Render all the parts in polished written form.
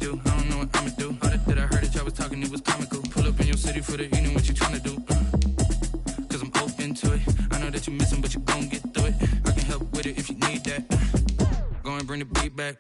do. I don't know what I'ma do. All that I heard that y'all was talking, it was comical. Pull up in your city for the evening, what you tryna do? Cause I'm open to it. I know that you missing, but you gon' get through it. I can help with it if you need that. Go and bring the beat back.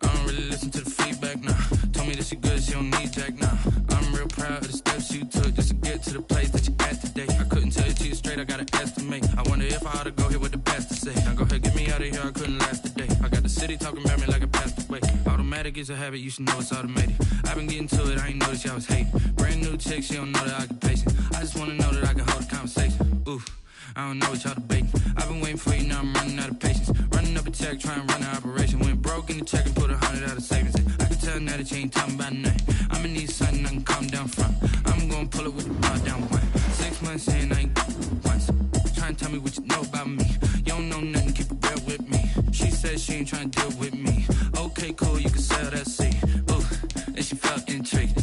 I don't really listen to the feedback, nah. Told me that she good, she don't need Jack, nah. I'm real proud of the steps you took just to get to the place that you at today. I couldn't tell you to you straight, I gotta estimate. I wonder if I ought to go here with the pastor say. Now go ahead, get me out of here, I couldn't last a day. I got the city talking about me like a passed away. Automatic is a habit, you should know it's automated. I've been getting to it, I ain't noticed y'all was hating. Brand new chick, she don't know the occupation. I just wanna know that I can hold a conversation. Oof, I don't know what y'all debating. I've been waiting for you, now I'm running out of patience. Running up a check, trying to run an operation. Went broke in the check and put 100 out of savings in. I can tell now that you ain't talking about nothing. I'ma need something I can calm down from. I'm gonna pull it with the bar down one. 6 months in, I ain't once. Trying to tell me what you know about me. You don't know nothing, keep it real with me. She said she ain't trying to deal with me. Okay, cool, you can sell that seat. Ooh, and she felt intrigued.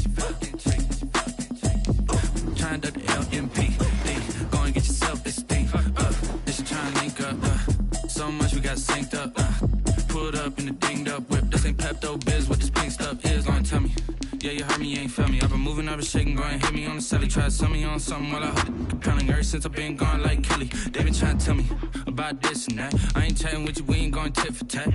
Trying to duck the LMP. Go and get your self-esteem. Then she trying to link up. So much we got synced up. Pulled up in the dinged up whip. This ain't Pepto-Biz, what this pink stuff is. Long tell me. Yeah, you heard me, you ain't felt me. I've been moving, I've been shaking, go and hit me on the celly. Try to sell me on something while I hold it compelling. Ever since I've been gone like Kelly, they been trying to tell me about this and that. I ain't chatting with you, we ain't going tit for tat.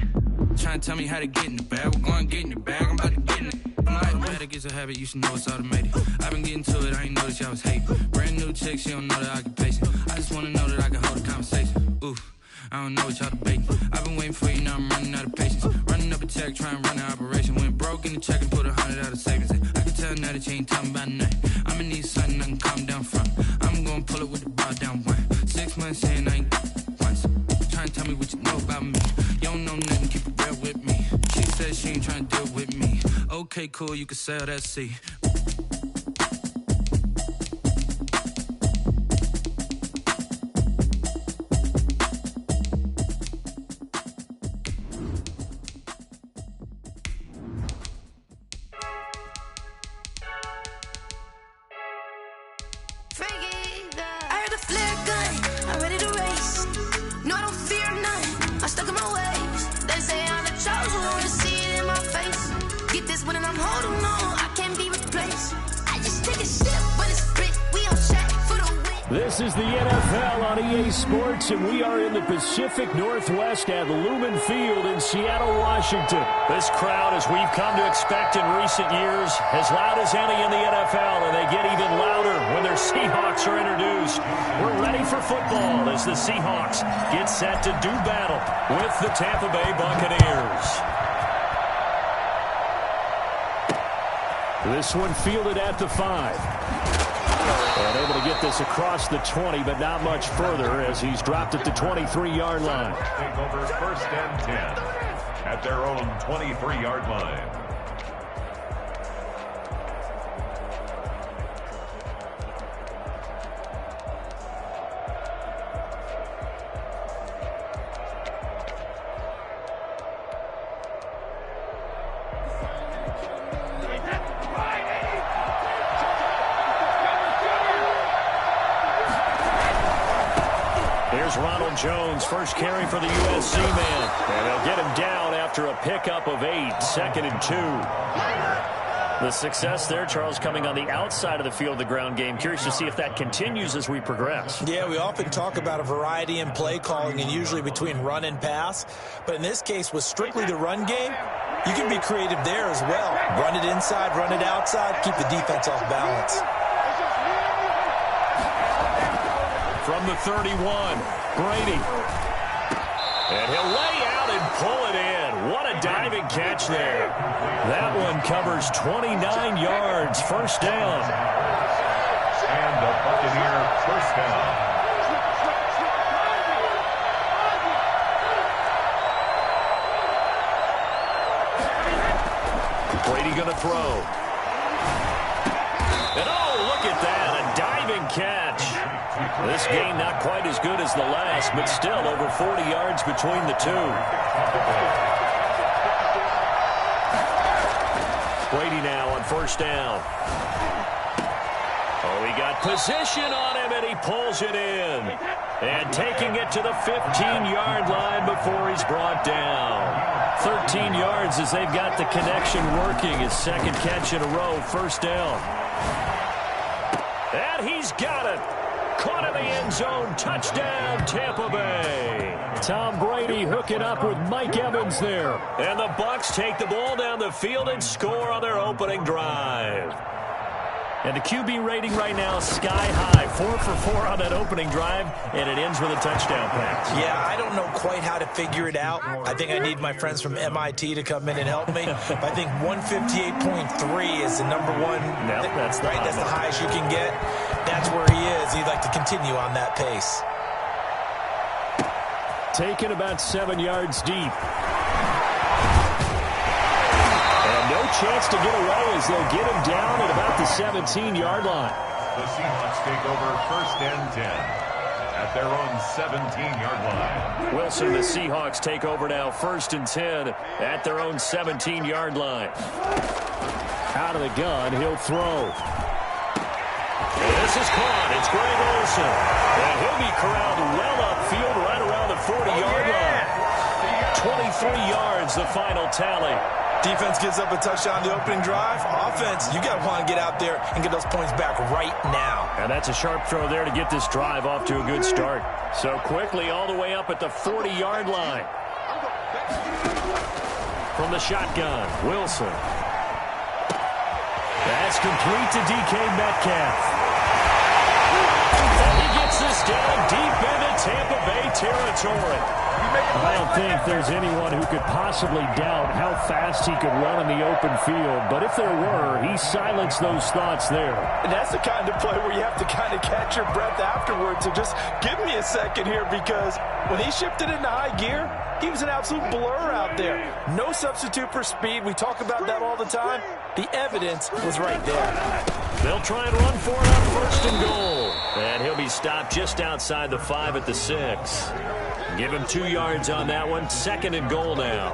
Trying to tell me how to get in the bag. We're going to get in the bag, I'm about to get in it. Automatic is a habit, you should know it's automated. I've been getting to it, I ain't noticed y'all was hating. Brand new chick, she don't know the occupation. I just wanna know that I can hold a conversation. Ooh, I don't know what y'all debating. I've been waiting for you, now I'm running out of patience. Running up a check, trying to run an operation. Went broke in the check and put 100 out of savings in. I can tell now that you ain't talking about nothing. I'ma need something I can calm down from. I'm gonna pull it with the bar down one. 6 months in, I ain't once. Trying to tell me what you know about me. You don't know nothing, keep it real with me. She said she ain't trying to deal with me. Okay, cool, you can sell that seat. This is the NFL on EA Sports, and we are in the Pacific Northwest at Lumen Field in Seattle, Washington. This crowd, as we've come to expect in recent years, as loud as any in the NFL, and they get even louder when their Seahawks are introduced. We're ready for football as the Seahawks get set to do battle with the Tampa Bay Buccaneers. This one fielded at the 5. And able to get this across the 20, but not much further as he's dropped at the 23-yard line. Take over 1st and 10 at their own 23-yard line. Ronald Jones, first carry for the USC man. And they'll get him down after a pickup of 8, 2nd and 2. The success there, Charles, coming on the outside of the field, the ground game. Curious to see if that continues as we progress. Yeah, we often talk about a variety in play calling and usually between run and pass. But in this case, with strictly the run game, you can be creative there as well. Run it inside, run it outside, keep the defense off balance. From the 31, Brady. And he'll lay out and pull it in. What a diving catch there. That one covers 29 yards. First down. And the Buccaneer first down. Brady going to throw. And oh, look at that. A diving catch. This game not quite as good as the last, but still over 40 yards between the two. Brady now on first down. Oh, he got position on him, and he pulls it in. And taking it to the 15-yard line before he's brought down. 13 yards as they've got the connection working. His second catch in a row, first down. And he's got it. Caught in the end zone. Touchdown, Tampa Bay. Tom Brady hooking up with Mike Evans there. And the Bucs take the ball down the field and score on their opening drive. And the QB rating right now sky high. 4 for 4 on that opening drive, and it ends with a touchdown pass. Yeah, I don't know quite how to figure it out. I think I need my friends from MIT to come in and help me. But I think 158.3 is the number one. Yep, that's the That's the highest you can get. That's where he is. He'd like to continue on that pace. Taken about 7 yards deep. No chance to get away as they'll get him down at about the 17-yard line. The Seahawks take over 1st and 10 at their own 17-yard line. Wilson, the Seahawks take over now 1st and 10 at their own 17-yard line. Out of the gun, he'll throw. And this is caught. It's Greg Olsen. And he'll be corralled well upfield right around the 40-yard line. 23 yards, the final tally. Defense gives up a touchdown the opening drive. Offense, you got to want to get out there and get those points back right now. And that's a sharp throw there to get this drive off to a good start. So quickly all the way up at the 40-yard line. From the shotgun, Wilson. That's complete to DK Metcalf. And he gets this down deep into Tampa Bay territory. I don't think there's anyone who could possibly doubt how fast he could run in the open field. But if there were, he silenced those thoughts there. And that's the kind of play where you have to kind of catch your breath afterwards. So just give me a second here, because when he shifted into high gear, he was an absolute blur out there. No substitute for speed. We talk about that all the time. The evidence was right there. They'll try and run for it on 1st and goal. And he'll be stopped just outside the 5 at the 6. Give him 2 yards on that one. 2nd and goal now.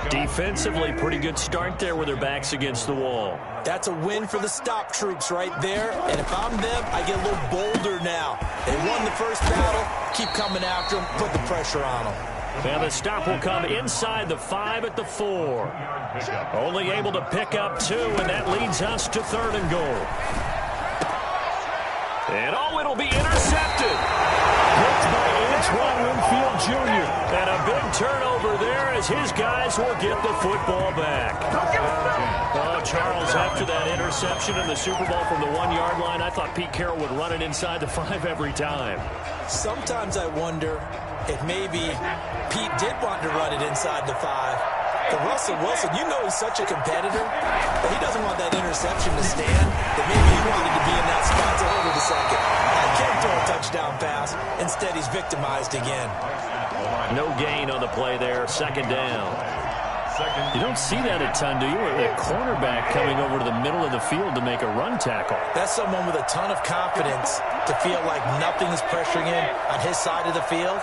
Defensively, pretty good start there with their backs against the wall. That's a win for the stop troops right there. And if I'm them, I get a little bolder now. They won the first battle. Keep coming after them. Put the pressure on them. And the stop will come inside the 5 at the 4. Only able to pick up 2, and that leads us to 3rd and goal. And it'll be intercepted. Picked by Antoine Winfield Jr. And a big turnover there as his guys will get the football back. Charles, after that interception in the Super Bowl from the 1-yard line, I thought Pete Carroll would run it inside the 5 every time. Sometimes I wonder if maybe Pete did want to run it inside the 5. But Russell Wilson, you know he's such a competitor that he doesn't want that interception to stand, that maybe he wanted to be in that spot to hold it a second. I can't throw a touchdown pass. Instead, he's victimized again. No gain on the play there. 2nd down. You don't see that a ton, do you? A cornerback coming over to the middle of the field to make a run tackle. That's someone with a ton of confidence to feel like nothing is pressuring in on his side of the field.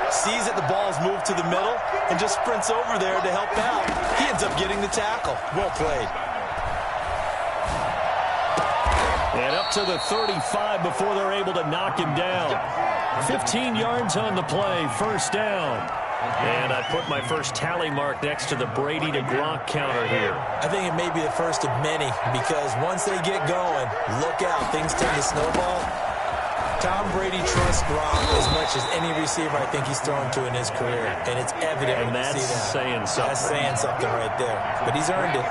Sees that the ball's moved to the middle and just sprints over there to help out. He ends up getting the tackle. Well played. And up to the 35 before they're able to knock him down. 15 yards on the play, 1st down. And I put my first tally mark next to the Brady to Gronk counter here. I think it may be the first of many, because once they get going, look out, things tend to snowball. Tom Brady trusts Gronk as much as any receiver I think he's thrown to in his career, and it's evident when you see that. That's saying something. That's saying something right there, but he's earned it.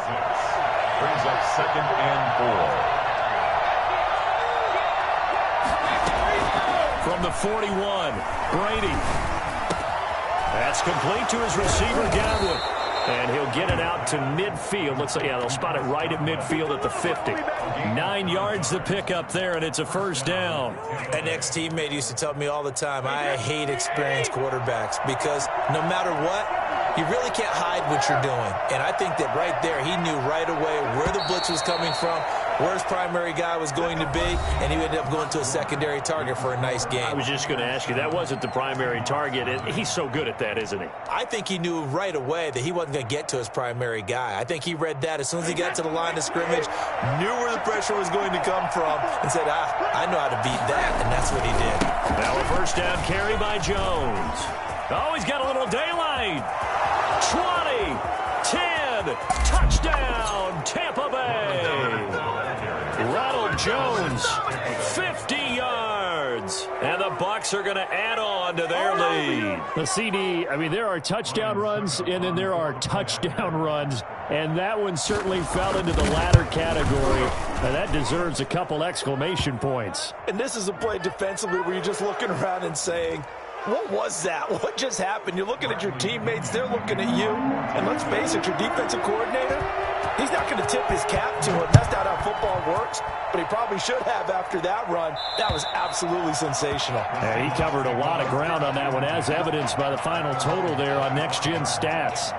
Brings up 2nd and 4. From the 41, Brady. That's complete to his receiver, Godwin. And he'll get it out to midfield. Looks like, yeah, they'll spot it right at midfield at the 50. 9 yards to pick up there, and it's a 1st down. An ex-teammate used to tell me all the time, I hate experienced quarterbacks, because no matter what, you really can't hide what you're doing. And I think that right there, he knew right away where the blitz was coming from, where his primary guy was going to be, and he ended up going to a secondary target for a nice game. I was just going to ask you, that wasn't the primary target. He's so good at that, isn't he? I think he knew right away that he wasn't going to get to his primary guy. I think he read that as soon as he got to the line of scrimmage, knew where the pressure was going to come from, and said, I know how to beat that, and that's what he did. Now a 1st down carry by Jones. Oh, he's got a little daylight. 20. 10. Touchdown, Tampa Bay. Ronald Jones, 50 yards. And the Bucs are going to add on to their lead. The CD, I mean, there are touchdown runs, and then there are touchdown runs. And that one certainly fell into the latter category. And that deserves a couple exclamation points. And this is a play defensively where you're just looking around and saying, what was that? What just happened? You're looking at your teammates. They're looking at you. And let's face it, your defensive coordinator, he's not going to tip his cap to it. That's not how football works. But he probably should have after that run. That was absolutely sensational. And he covered a lot of ground on that one, as evidenced by the final total there on Next Gen Stats.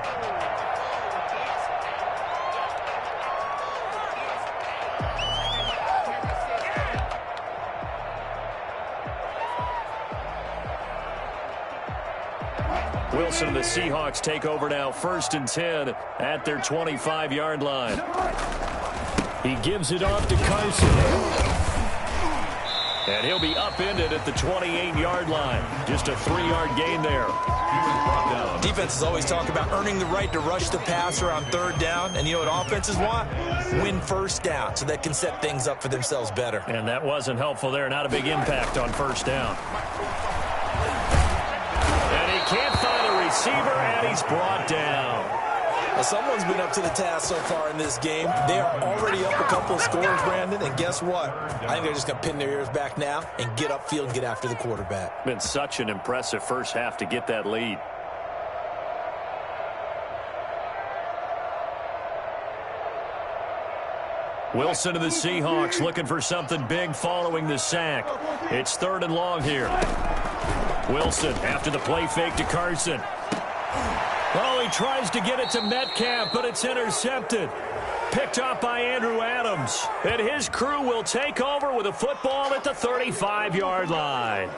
Wilson and the Seahawks take over now, 1st and 10 at their 25-yard line. He gives it off to Carson. And he'll be upended at the 28-yard line. Just a 3-yard gain there. Defenses always talk about earning the right to rush the passer on 3rd down. And you know what offenses want? Win 1st down so they can set things up for themselves better. And that wasn't helpful there. Not a big impact on 1st down. And he can't find a receiver, and he's brought down. Well, someone's been up to the task so far in this game. They are already up a couple of scores, Brandon, and guess what? I think they're just going to pin their ears back now and get upfield and get after the quarterback. Been such an impressive first half to get that lead. Wilson of the Seahawks looking for something big following the sack. It's 3rd and long here. Wilson after the play fake to Carson. Oh, he tries to get it to Metcalf, but it's intercepted. Picked up by Andrew Adams. And his crew will take over with a football at the 35-yard line.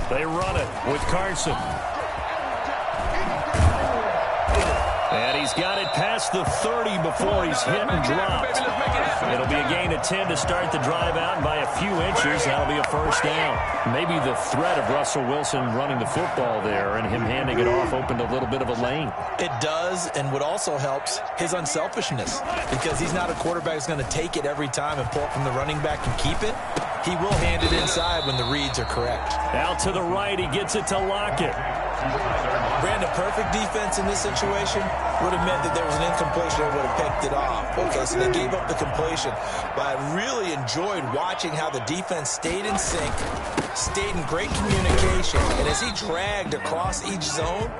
They run it with Carson. And he's got it past the 30 before he's hit and dropped. It'll be a gain of 10 to start the drive out, and by a few inches, that'll be a 1st down. Maybe the threat of Russell Wilson running the football there and him handing it off opened a little bit of a lane. It does, and what also helps, his unselfishness, because he's not a quarterback who's going to take it every time and pull it from the running back and keep it. He will hand it inside when the reads are correct. Out to the right, he gets it to Lockett. Brandon, perfect defense in this situation would have meant that there was an incompletion that would have picked it off. Okay, so they gave up the completion. But I really enjoyed watching how the defense stayed in sync, stayed in great communication. And as he dragged across each zone,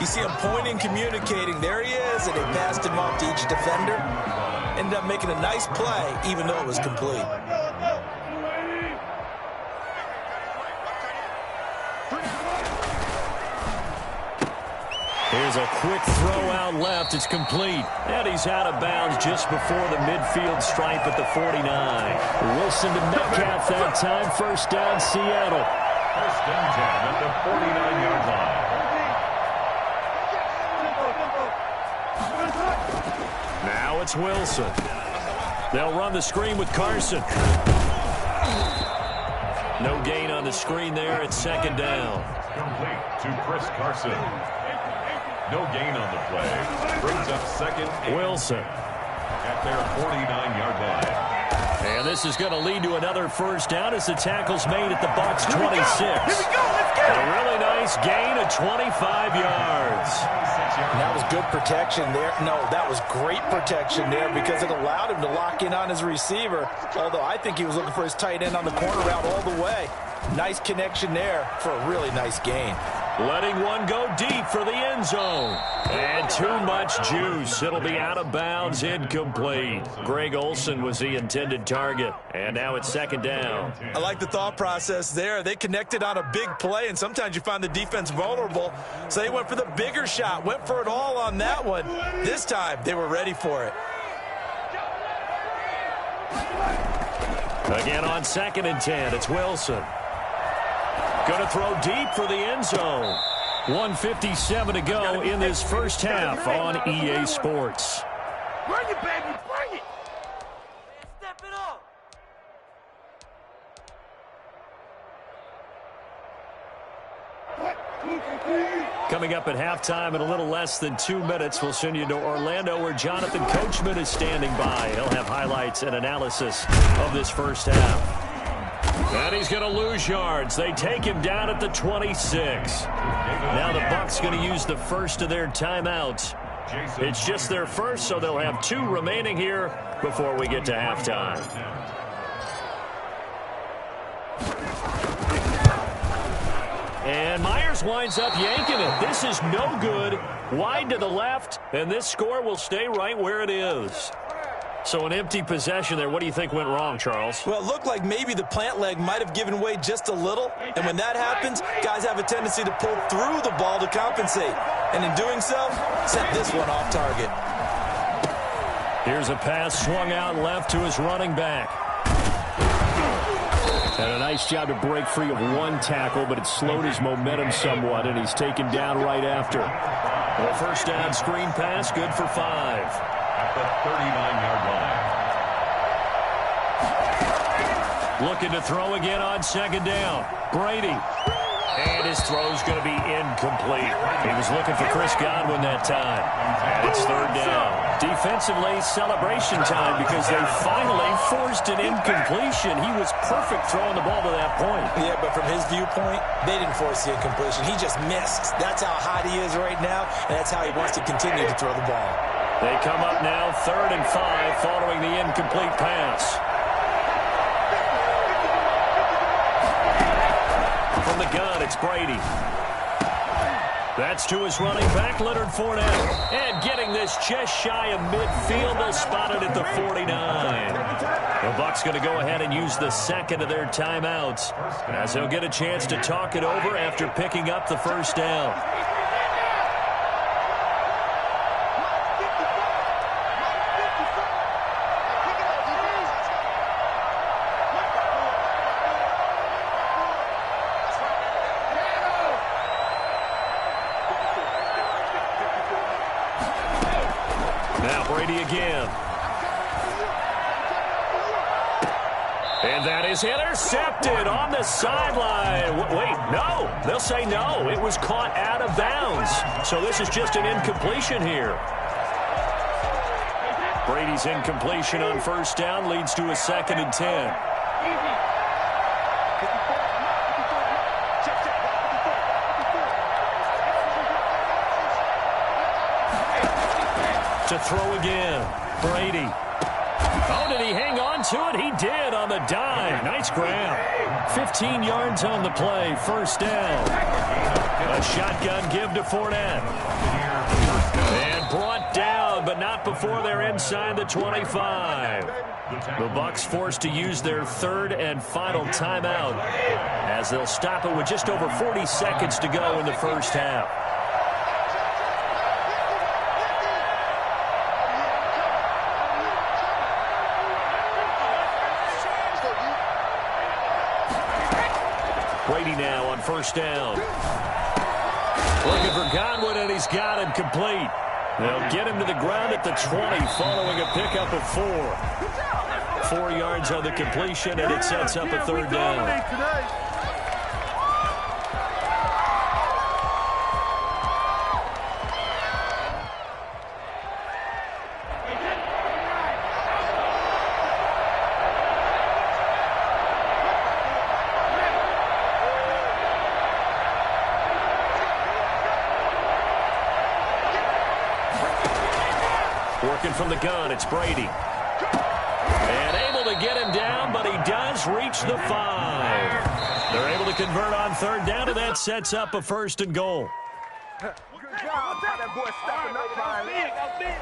you see him pointing, communicating. There he is, and they passed him off to each defender. Ended up making a nice play, even though it was complete. Here's a quick throw out left. It's complete. And he's out of bounds just before the midfield stripe at the 49. Wilson to Metcalf that time. 1st down, Seattle. 1st and 10 at the 49-yard line. Now it's Wilson. They'll run the screen with Carson. No gain on the screen there. It's 2nd down. Complete to Chris Carson. No gain on the play. Brings up 2nd and Wilson at their 49-yard line. And this is going to lead to another 1st down as the tackle's made at the Bucs 26. Here we go. Let's get it. A really nice gain of 25 yards. And that was good protection there. No, that was great protection there because it allowed him to lock in on his receiver. Although I think he was looking for his tight end on the corner route all the way. Nice connection there for a really nice gain. Letting one go deep for the end zone. And too much juice. It'll be out of bounds, incomplete. Greg Olsen was the intended target. And now it's 2nd down. I like the thought process there. They connected on a big play, and sometimes you find the defense vulnerable. So they went for the bigger shot, went for it all on that one. This time, they were ready for it. Again on 2nd and 10, it's Wilson. Going to throw deep for the end zone. 1:57 to go in this first half on EA Sports. Bring it, baby, bring it! Step it up! Coming up at halftime in a little less than 2 minutes, we'll send you to Orlando where Jonathan Coachman is standing by. He'll have highlights and analysis of this first half. And he's going to lose yards. They take him down at the 26. Now the Bucs going to use the first of their timeouts. It's just their first, so they'll have 2 remaining here before we get to halftime. And Myers winds up yanking it. This is no good. Wide to the left, and this score will stay right where it is. So an empty possession there. What do you think went wrong, Charles? Well, it looked like maybe the plant leg might have given way just a little. And when that happens, guys have a tendency to pull through the ball to compensate. And in doing so, sent this one off target. Here's a pass swung out left to his running back. And a nice job to break free of one tackle, but it slowed his momentum somewhat, and he's taken down right after. Well, first down screen pass, good for 5. At the 39-yard line. Looking to throw again on second down. Brady. And his throw's going to be incomplete. He was looking for Chris Godwin that time. And it's third down. Defensively, celebration time because they finally forced an incompletion. He was perfect throwing the ball to that point. Yeah, but from his viewpoint, they didn't force the incompletion. He just missed. That's how hot he is right now, and that's how he wants to continue to throw the ball. They come up now 3rd and 5 following the incomplete pass. From the gun, it's Brady. That's to his running back, Leonard Fournette. And getting this just shy of midfield, they'll spot it at the 49. The Bucs going to go ahead and use the second of their timeouts, as they'll get a chance to talk it over after picking up the first down. Again. And that is intercepted on the sideline. Wait, no. They'll say no. It was caught out of bounds. So this is just an incompletion here. Brady's incompletion on first down leads to a 2nd and 10. To throw again. Brady. Oh, did he hang on to it? He did on the dive. Nice grab. 15 yards on the play. First down. A shotgun give to Fournette. And brought down, but not before they're inside the 25. The Bucs forced to use their 3rd and final timeout, as they'll stop it with just over 40 seconds to go in the first half. Brady now on first down. Looking for Godwin, and he's got him complete. They'll get him to the ground at the 20 following a pickup of 4. 4 yards on the completion, and it sets up a 3rd down. Working from the gun, it's Brady. And able to get him down, but he does reach the 5. They're able to convert on 3rd down, and that sets up a 1st and goal.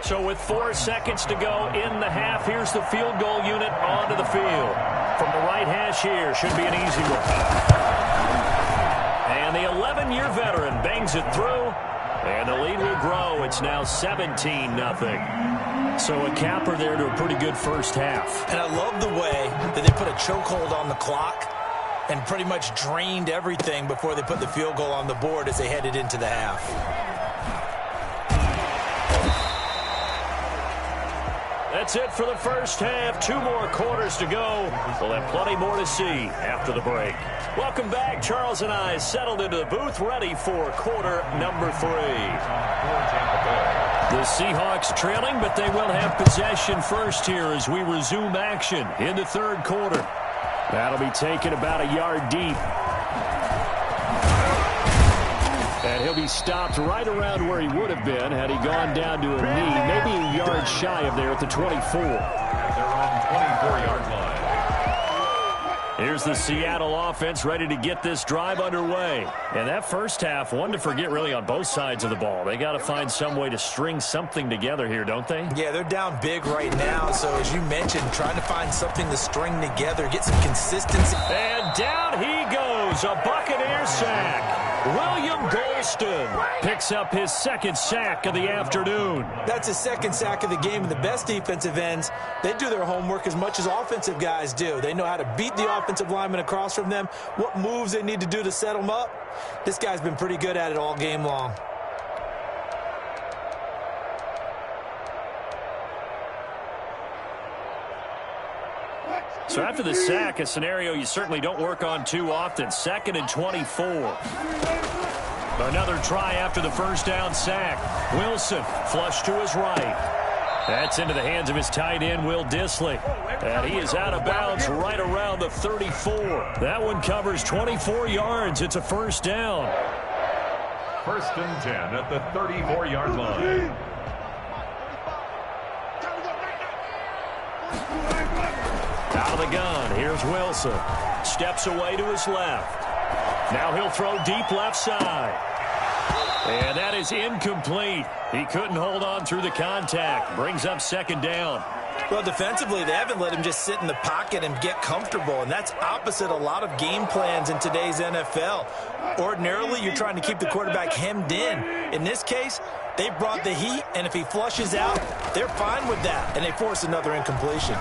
So with 4 seconds to go in the half, here's the field goal unit onto the field. From the right hash here, should be an easy one. And the 11-year veteran bangs it through. And the lead will grow. It's now 17-0. So a capper there to a pretty good first half. And I love the way that they put a chokehold on the clock and pretty much drained everything before they put the field goal on the board as they headed into the half. That's it for the first half. 2 more quarters to go. We'll have plenty more to see after the break. Welcome back. Charles and I settled into the booth, ready for quarter number 3. The Seahawks trailing, but they will have possession first here as we resume action in the third quarter. That'll be taken about a yard deep. And he'll be stopped right around where he would have been had he gone down to a knee, maybe a yard shy of there at the 24. They're on 24-yard line. Here's the Seattle offense ready to get this drive underway. And that first half, one to forget really on both sides of the ball. They got to find some way to string something together here, don't they? Yeah, they're down big right now. So as you mentioned, trying to find something to string together, get some consistency. And down he goes, a Buccaneer sack. William Golston picks up his second sack of the afternoon. That's his second sack of the game, and the best defensive ends, they do their homework as much as offensive guys do. They know how to beat the offensive lineman across from them, what moves they need to do to set them up. This guy's been pretty good at it all game long. So after the sack, a scenario you certainly don't work on too often. 2nd and 24. Another try after the first down sack. Wilson flush to his right. That's into the hands of his tight end, Will Dissly. And he is out of bounds right around the 34. That one covers 24 yards. It's a first down. 1st and 10 at the 34-yard line. Out of the gun, here's Wilson. Steps away to his left. Now he'll throw deep left side. And that is incomplete. He couldn't hold on through the contact. Brings up 2nd down. Well, defensively, they haven't let him just sit in the pocket and get comfortable, and that's opposite a lot of game plans in today's NFL. Ordinarily, you're trying to keep the quarterback hemmed in. In this case, they brought the heat, and if he flushes out, they're fine with that, and they force another incompletion.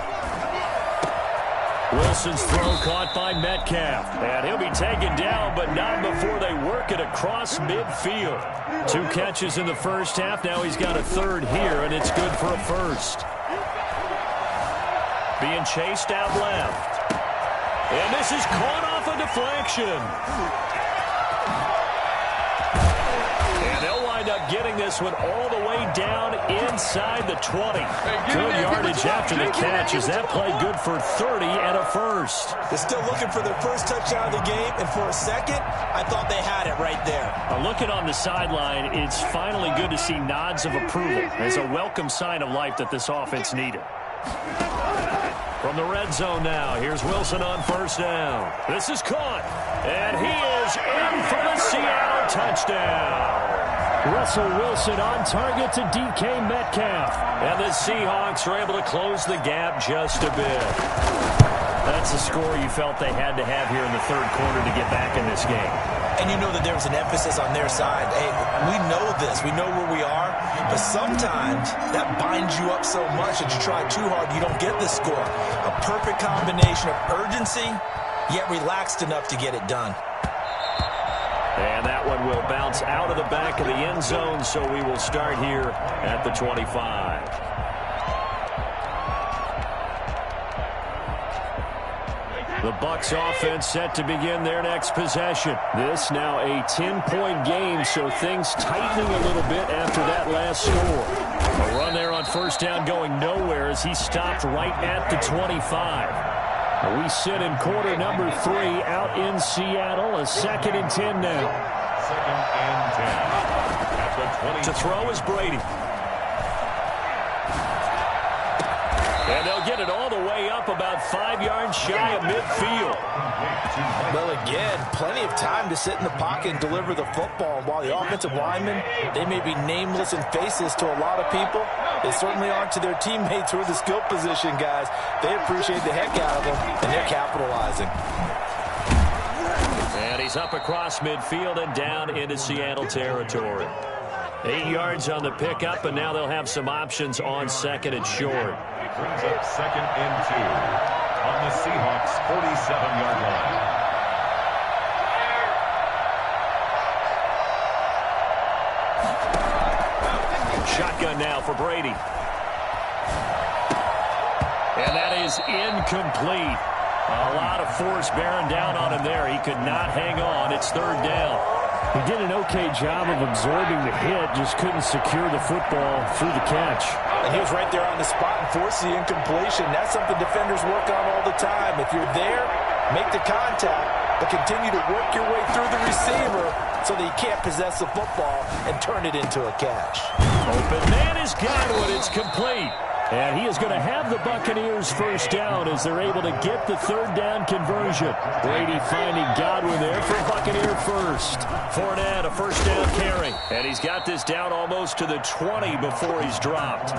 Wilson's throw caught by Metcalf. And he'll be taken down, but not before they work it across midfield. 2 catches in the first half. Now he's got a 3rd here, and it's good for a first. Being chased out left. And this is caught off a deflection. And they'll wind up getting this one all the way down inside the 20. Good yardage after the catch. Is that play good for 30 and a first? They're still looking for their first touchdown of the game, and for a second, I thought they had it right there. Looking on the sideline, it's finally good to see nods of approval. It's a welcome sign of life that this offense needed. From the red zone now, here's Wilson on first down. This is caught, and he is in for the Seattle touchdown. Russell Wilson on target to DK Metcalf. And the Seahawks are able to close the gap just a bit. That's the score you felt they had to have here in the third quarter to get back in this game. And you know that there was an emphasis on their side. Hey, we know this. We know where we are. But sometimes that binds you up so much that you try too hard, you don't get the score. A perfect combination of urgency, yet relaxed enough to get it done. And that one will bounce out of the back of the end zone, so we will start here at the 25. The Bucs offense set to begin their next possession. This now a 10-point game, so things tightening a little bit after that last score. A run there on first down going nowhere as he stopped right at the 25. We sit in quarter number 3 out in Seattle. A 2nd and 10 now. 2nd and 10. At the 20. To throw is Brady. And they'll get it all the way up about 5 yards shy of midfield. Well, again, plenty of time to sit in the pocket and deliver the football. While the offensive linemen, they may be nameless and faceless to a lot of people, they certainly aren't to their teammates who are the skill position guys. They appreciate the heck out of them, and they're capitalizing. And he's up across midfield and down into Seattle territory. 8 yards on the pickup, and now they'll have some options on 2nd and short. Brings up 2nd and 2 on the Seahawks' 47-yard line. Shotgun now for Brady. And that is incomplete. A lot of force bearing down on him there. He could not hang on. It's third down. He did an okay job of absorbing the hit, just couldn't secure the football through the catch. And he was right there on the spot and forced the incompletion. That's something defenders work on all the time. If you're there, make the contact, but continue to work your way through the receiver so that he can't possess the football and turn it into a catch. Open man is Godwin. It's complete. And he is going to have the Buccaneers first down as they're able to get the third down conversion. Brady finding Godwin there for Buccaneer first. Fournette, a first down carry. And he's got this down almost to the 20 before he's dropped.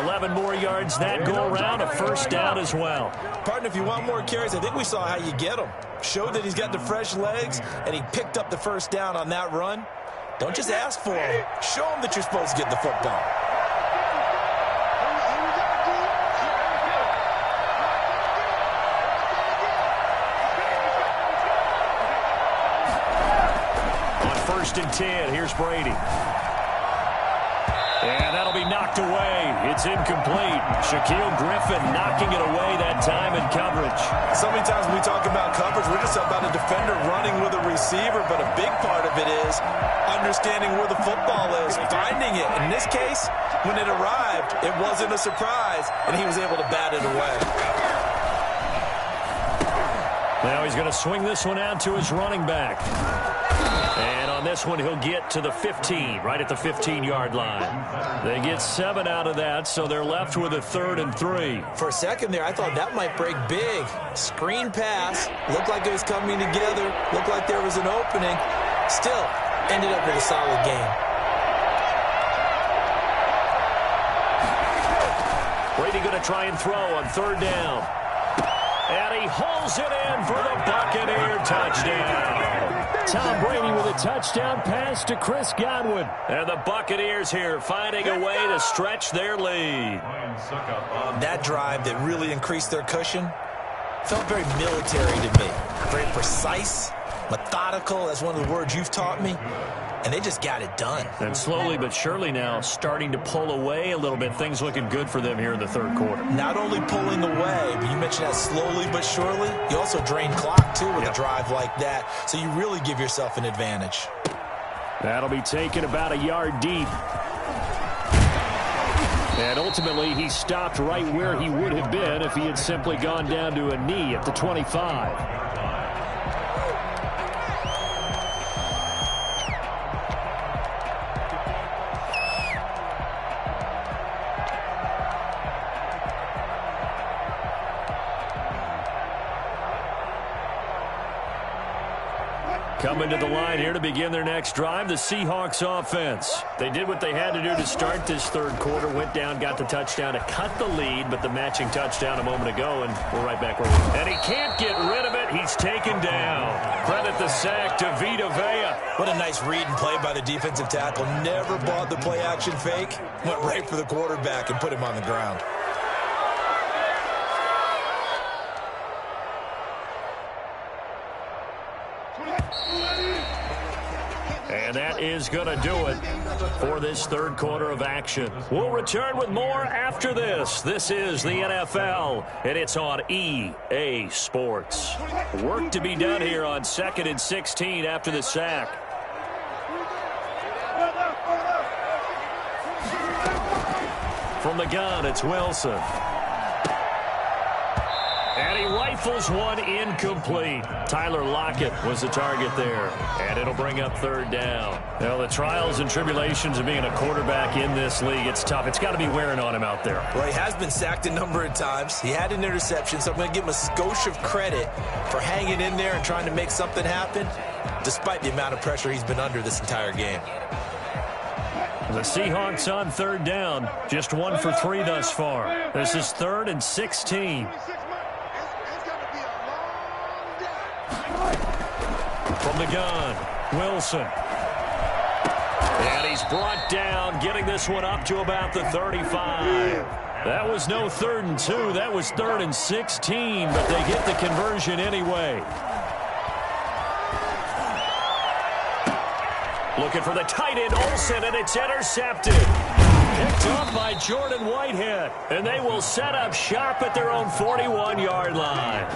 11 more yards that go around, a first down as well. Partner, if you want more carries, I think we saw how you get them. Showed that he's got the fresh legs, and he picked up the first down on that run. Don't just ask for him. Show him that you're supposed to get the football. First and 10. Here's Brady. And that'll be knocked away. It's incomplete. Shaquille Griffin knocking it away that time in coverage. So many times when we talk about coverage, we're just about a defender running with a receiver, but a big part of it is understanding where the football is, finding it. In this case, when it arrived, it wasn't a surprise, and he was able to bat it away. Now he's going to swing this one out to his running back. And on this one, he'll get to the 15, right at the 15-yard line. They get 7 out of that, so they're left with a 3rd and 3. For a second there, I thought that might break big. Screen pass. Looked like it was coming together. Looked like there was an opening. Still, ended up with a solid game. Brady going to try and throw on 3rd down. And he hauls it in for the Buccaneer touchdown. Tom Brady with a touchdown pass to Chris Godwin. And the Buccaneers here finding a way to stretch their lead. That drive that really increased their cushion felt very military to me. Very precise, methodical. That's one of the words you've taught me. And they just got it done. And slowly but surely now starting to pull away a little bit. Things looking good for them here in the 3rd quarter. Not only pulling away, but you mentioned that slowly but surely. You also drain clock, too, with a drive like that. So you really give yourself an advantage. That'll be taken about a yard deep. And ultimately, he stopped right where he would have been if he had simply gone down to a knee at the 25. Coming to the line here to begin their next drive, the Seahawks offense. They did what they had to do to start this 3rd quarter, went down, got the touchdown to cut the lead, but the matching touchdown a moment ago, and we're right back where we were. And he can't get rid of it. He's taken down. Credit the sack to Vita Vea. What a nice read and play by the defensive tackle. Never bought the play-action fake. Went right for the quarterback and put him on the ground. And that is going to do it for this 3rd quarter of action. We'll return with more after this. This is the NFL, and it's on EA Sports. Work to be done here on 2nd and 16 after the sack. From the gun, it's Wilson. And he rifles one incomplete. Tyler Lockett was the target there. And it'll bring up 3rd down. Now, the trials and tribulations of being a quarterback in this league, it's tough. It's got to be wearing on him out there. Well, he has been sacked a number of times. He had an interception, so I'm going to give him a skosh of credit for hanging in there and trying to make something happen, despite the amount of pressure he's been under this entire game. The Seahawks on 3rd down. Just 1 for 3 thus far. This is 3rd and 16. From the gun, Wilson. And he's brought down, getting this one up to about the 35. That was no 3rd and 2. That was 3rd and 16, but they get the conversion anyway. Looking for the tight end, Olsen, and it's intercepted. Picked off by Jordan Whitehead. And they will set up shop at their own 41-yard line.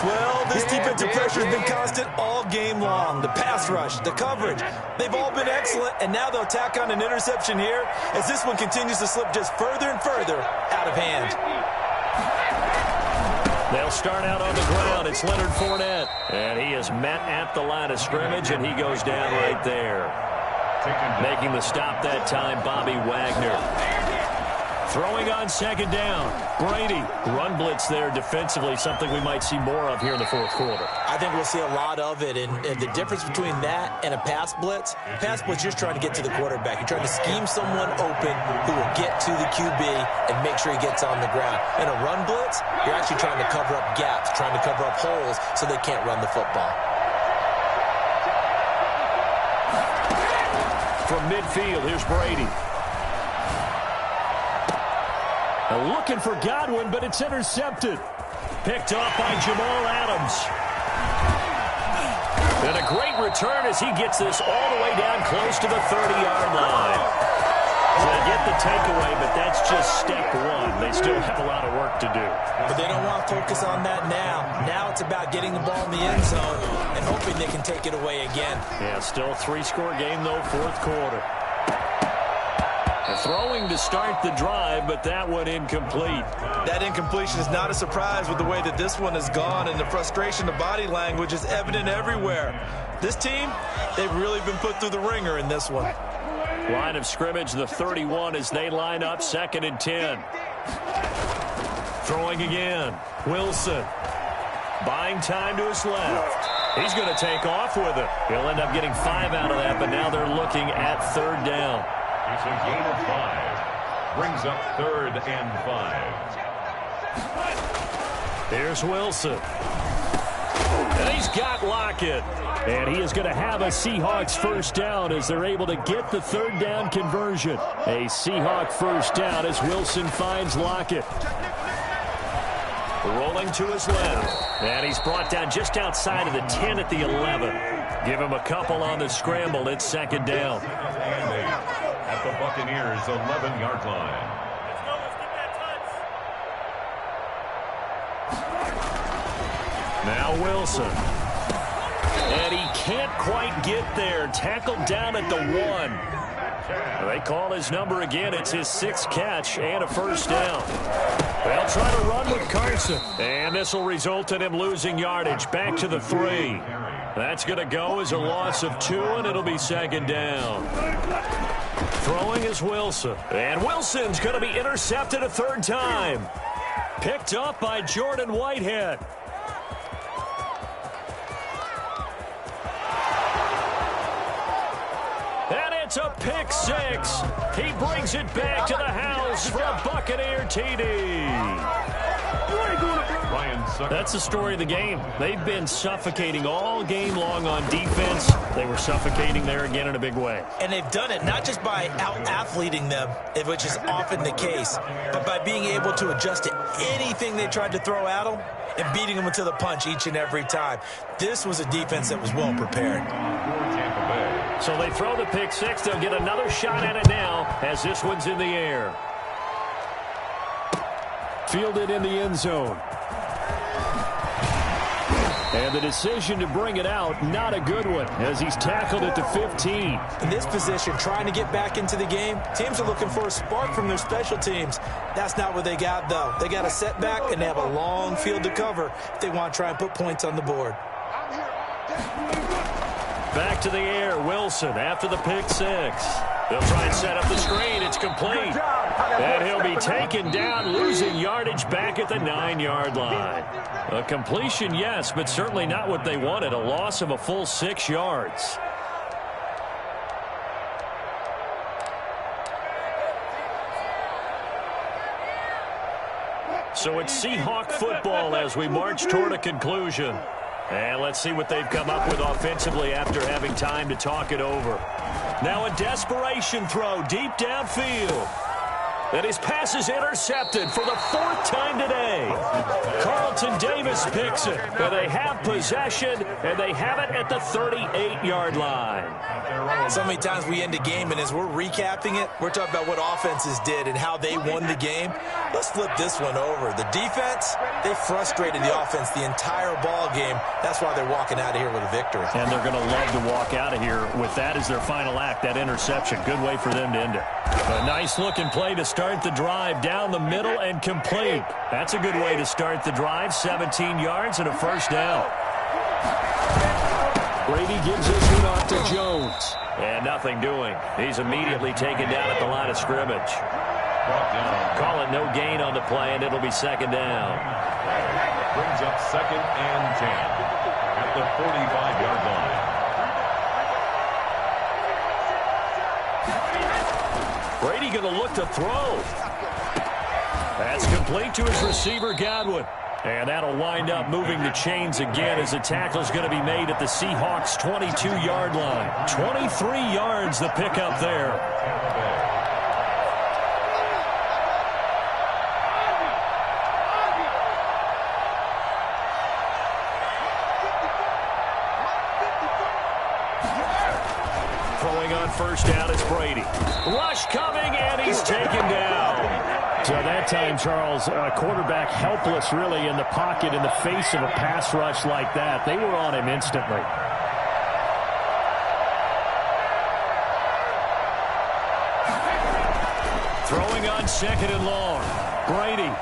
Well, this defensive pressure has been constant all game long. The pass rush, the coverage, they've all been excellent, and now they'll tack on an interception here as this one continues to slip just further and further out of hand. They'll start out on the ground. It's Leonard Fournette, and he is met at the line of scrimmage, and he goes down right there. Making the stop that time, Bobby Wagner. Throwing on second down, Brady. Run blitz there defensively, something we might see more of here in the fourth quarter. I think we'll see a lot of it, and the difference between that and a pass blitz, you're trying to get to the quarterback. You're trying to scheme someone open who will get to the QB and make sure he gets on the ground. In a run blitz, you're actually trying to cover up gaps, trying to cover up holes so they can't run the football. From midfield, here's Brady. Looking for Godwin, but it's intercepted. Picked off by Jamal Adams. And a great return as he gets this all the way down close to the 30-yard line. So they get the takeaway, but that's just step one. They still have a lot of work to do. But they don't want to focus on that now. Now it's about getting the ball in the end zone and hoping they can take it away again. Yeah, still a 3-score game, though, fourth quarter. Throwing to start the drive, but that one incomplete. That incompletion is not a surprise with the way that this one has gone, and the frustration, the body language is evident everywhere. This team, they've really been put through the ringer in this one. Line of scrimmage, the 31 as they line up, 2nd and 10. Throwing again, Wilson. Buying time to his left. He's going to take off with it. He'll end up getting 5 out of that, but now they're looking at 3rd down. It's a gain of 5. Brings up 3rd and 5. Here's Wilson. And he's got Lockett. And he is going to have a Seahawks first down as they're able to get the 3rd down conversion. A Seahawk first down as Wilson finds Lockett. Rolling to his left. And he's brought down just outside of the 10 at the 11. Give him a couple on the scramble. It's 2nd down. At the Buccaneers' 11-yard line. Now Wilson. And he can't quite get there. Tackled down at the 1. They call his number again. It's his 6th catch and a first down. They'll try to run with Carson. And this will result in him losing yardage. Back to the 3. That's going to go as a loss of 2, and it'll be 2nd down. Throwing is Wilson. And Wilson's going to be intercepted a 3rd time. Picked up by Jordan Whitehead. And it's a pick 6. He brings it back to the house for a Buccaneer TD. That's the story of the game. They've been suffocating all game long on defense. They were suffocating there again in a big way. And they've done it not just by out-athleting them, which is often the case, but by being able to adjust to anything they tried to throw at them and beating them to the punch each and every time. This was a defense that was well prepared. So they throw the pick 6. They'll get another shot at it now as this one's in the air. Fielded in the end zone. And the decision to bring it out, not a good one, as he's tackled at the 15. In this position, trying to get back into the game, teams are looking for a spark from their special teams. That's not what they got, though. They got a setback, and they have a long field to cover if they want to try and put points on the board. Back to the air, Wilson after the pick 6. They'll try and set up the screen. It's complete. And he'll be taken down, losing yardage back at the 9-yard line. A completion, yes, but certainly not what they wanted. A loss of a full 6 yards. So it's Seahawk football as we march toward a conclusion. And let's see what they've come up with offensively after having time to talk it over. Now a desperation throw deep downfield. And his pass is intercepted for the 4th time today. Carlton Davis Dallas picks it. But they have possession, and they have it at the 38-yard line. So many times we end a game, and as we're recapping it, we're talking about what offenses did and how they won the game. Let's flip this one over. The defense, they frustrated the offense the entire ball game. That's why they're walking out of here with a victory. And they're going to love to walk out of here with that as their final act, that interception. Good way for them to end it. A nice-looking play to start the drive down the middle and complete. That's a good way to start the drive. 17 yards and a first down. Brady gives this one off to Jones. And nothing doing. He's immediately taken down at the line of scrimmage. Call it no gain on the play, and it'll be second down. Brings up 2nd and 10 at the 45-yard line. Brady going to look to throw. That's complete to his receiver, Godwin. And that'll wind up moving the chains again as the tackle's going to be made at the Seahawks' 22-yard line. 23 yards the pickup there. Throwing on first down is Brady. Rush coming, and he's taken down. So that time, Charles, quarterback helpless really in the pocket in the face of a pass rush like that. They were on him instantly. Throwing on 2nd and long. Brady.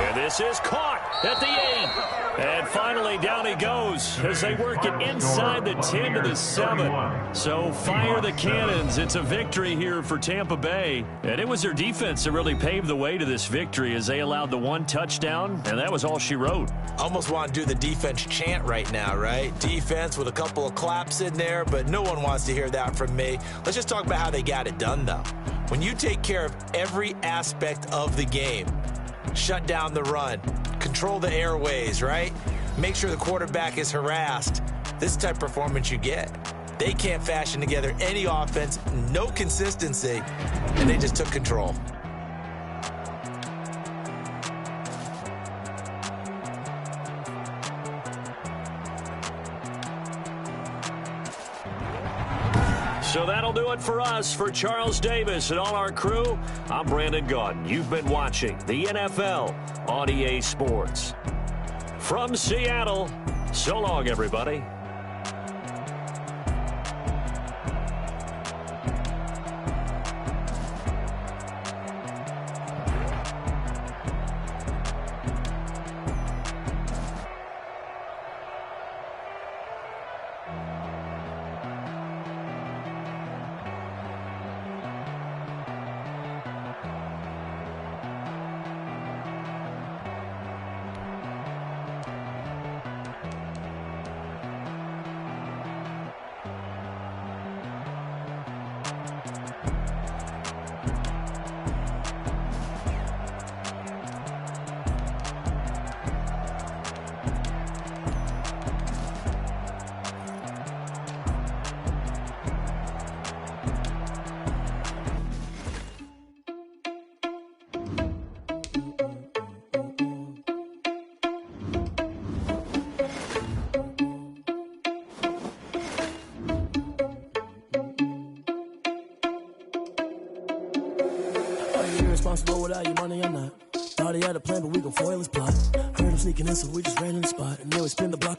And this is caught at the 8. And finally, down he goes as they work it inside the 10 to the 7. So fire the cannons. It's a victory here for Tampa Bay. And it was their defense that really paved the way to this victory as they allowed the 1 touchdown, and that was all she wrote. Almost want to do the defense chant right now, right? Defense with a couple of claps in there, but no one wants to hear that from me. Let's just talk about how they got it done, though. When you take care of every aspect of the game, shut down the run, control the airways, right? Make sure the quarterback is harassed. This is the type of performance you get. They can't fashion together any offense, no consistency, and they just took control. So that'll do it for us. For Charles Davis and all our crew, I'm Brandon Gaudin. You've been watching the NFL on EA Sports. From Seattle, so long, everybody. Responsible without your money or not. Thought he had a plan, but we gon' foil his plot. Heard him sneaking in, so we just ran in the spot. And now we spin the block around.